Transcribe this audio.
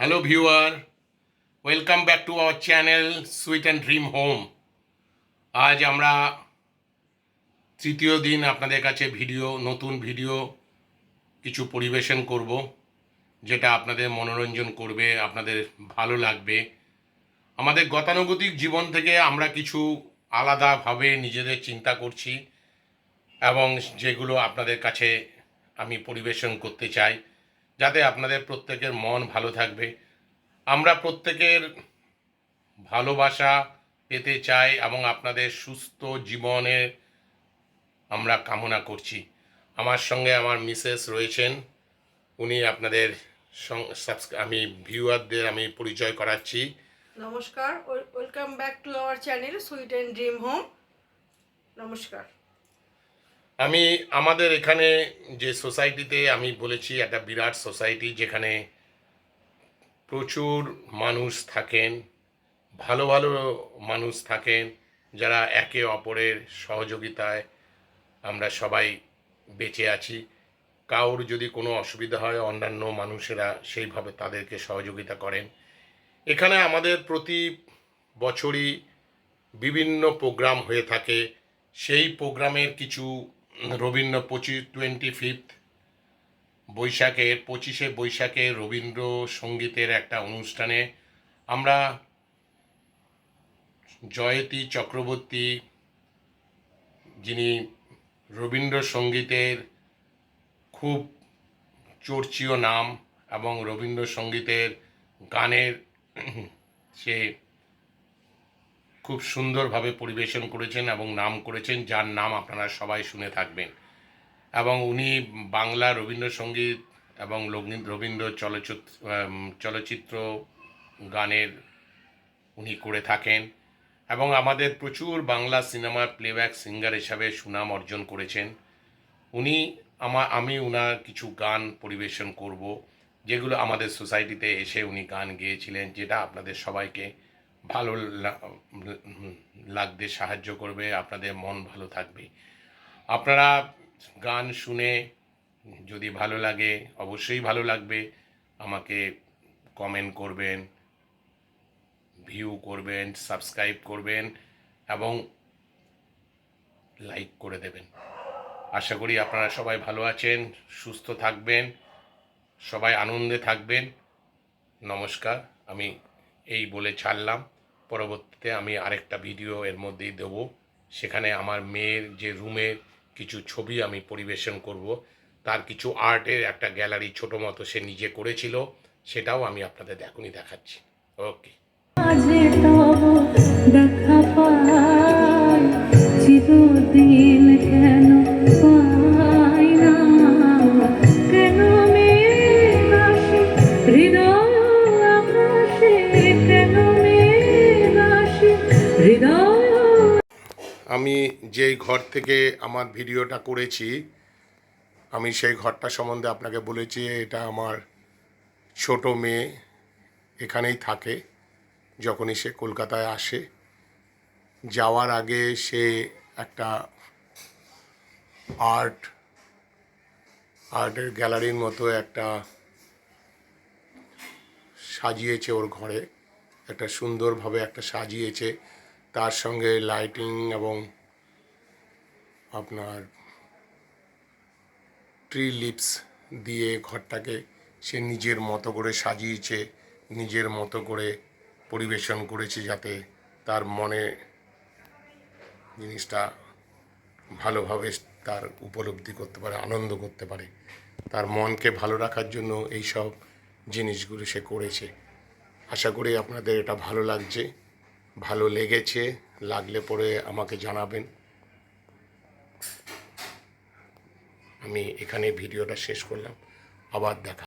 Hello viewer, welcome back to our channel Sweet and Dream Home. আজ আমরা তৃতীয় দিন আপনাদের কাছে নতুন ভিডিও কিছু পরিবেশন করব, যেটা আপনাদের মনোরঞ্জন করবে, আপনাদের ভালো লাগবে। আমাদের গতানুগতিক জীবন থেকে আমরা কিছু আলাদাভাবে নিজেদের চিন্তা করছি এবং যেগুলো আপনাদের কাছে আমি পরিবেশন করতে চাই, যাতে আপনাদের প্রত্যেকের মন ভালো থাকবে। আমরা প্রত্যেকের ভালোবাসা পেতে চাই এবং আপনাদের সুস্থ জীবনে আমরা কামনা করছি। আমার সঙ্গে আমার মিসেস রয়েছেন, উনি আপনাদের আমি ভিউয়ারদের আমি পরিচয় করাচ্ছি। নমস্কার, welcome back to our channel sweet and dream home. নমস্কার। আমি আমাদের এখানে যে সোসাইটিতে আমি বলেছি, একটা বিরাট সোসাইটি, যেখানে প্রচুর মানুষ থাকেন, ভালো ভালো মানুষ থাকেন, যারা একে অপরের সহযোগিতায় আমরা সবাই বেঁচে আছি। কারোর যদি কোনো অসুবিধা হয়, অন্যান্য মানুষেরা সেইভাবে তাদেরকে সহযোগিতা করেন। এখানে আমাদের প্রতি বছরই বিভিন্ন প্রোগ্রাম হয়ে থাকে। সেই প্রোগ্রামের কিছু রবীন্দ্র 25 বৈশাখের 25শে বৈশাখে রবীন্দ্রসঙ্গীতের একটা অনুষ্ঠানে আমরা জয়তী চক্রবর্তী, যিনি রবীন্দ্রসঙ্গীতের খুব চর্চীয় নাম এবং রবীন্দ্রসঙ্গীতের গানের সে খুব সুন্দরভাবে পরিবেশন করেছেন এবং নাম করেছেন, যার নাম আপনারা সবাই শুনে থাকবেন। এবং উনি বাংলা রবীন্দ্রসঙ্গীত এবং রবীন্দ্র চলচ্চিত্র গানের উনি করে থাকেন এবং আমাদের প্রচুর বাংলা সিনেমার প্লেব্যাক সিঙ্গার হিসাবে সুনাম অর্জন করেছেন উনি। আমি ওনার কিছু গান পরিবেশন করব, যেগুলো আমাদের সোসাইটিতে এসে উনি গান গেয়েছিলেন, যেটা আপনাদের সবাইকে ভালো লাগতে সাহায্য করবে, আপনাদের মন ভালো থাকবে। আপনারা গান শুনে যদি ভালো লাগে, অবশ্যই ভালো লাগবে, আমাকে কমেন্ট করবেন, ভিউ করবেন, সাবস্ক্রাইব করবেন এবং লাইক করে দেবেন। আশা করি আপনারা সবাই ভালো আছেন, সুস্থ থাকবেন, সবাই আনন্দে থাকবেন। নমস্কার, আমি এই বলে ছাড়লাম। পরবর্তীতে আমি আরেকটা ভিডিও এর মধ্যেই দেবো, সেখানে আমার মেয়ের যে রুমের কিছু ছবি আমি পরিবেশন করব, তার কিছু আর্টের একটা গ্যালারি ছোটো মতো সে নিজে করেছিল, সেটাও আমি আপনাদের এখনই দেখাচ্ছি। ওকে। দেখা পাই চিরদিন কেন পাই না, কেন মেঘ আসে হৃদয় আকাশে, কেন মেঘ আসে হৃদয়। আমি যেই ঘর থেকে আমার ভিডিওটা করেছি, আমি সেই ঘরটা সম্বন্ধে আপনাকে বলেছি। এটা আমার ছোট মেয়ে এখানেই থাকে। যখনই সে কলকাতায় আসে, যাওয়ার আগে সে একটা আর্টের গ্যালারির মতো একটা সাজিয়েছে ওর ঘরে, একটা সুন্দরভাবে একটা সাজিয়েছে, তার সঙ্গে লাইটিং এবং আপনার ট্রি লিভস দিয়ে ঘরটাকে সে নিজের মতো করে সাজিয়েছে, নিজের মতো করে পরিবেশন করেছে, যাতে তার মনে জিনিসটা ভালোভাবে তার উপলব্ধি করতে পারে, আনন্দ করতে পারে। তার মনকে ভালো রাখার জন্য এই সব জিনিসগুলো সে করেছে। আশা করি আপনাদের এটা ভালো লাগছে, ভালো লেগেছে। লাগলে পরে আমাকে জানাবেন। আমি এখানে ভিডিওটা শেষ করলাম, আবার দেখা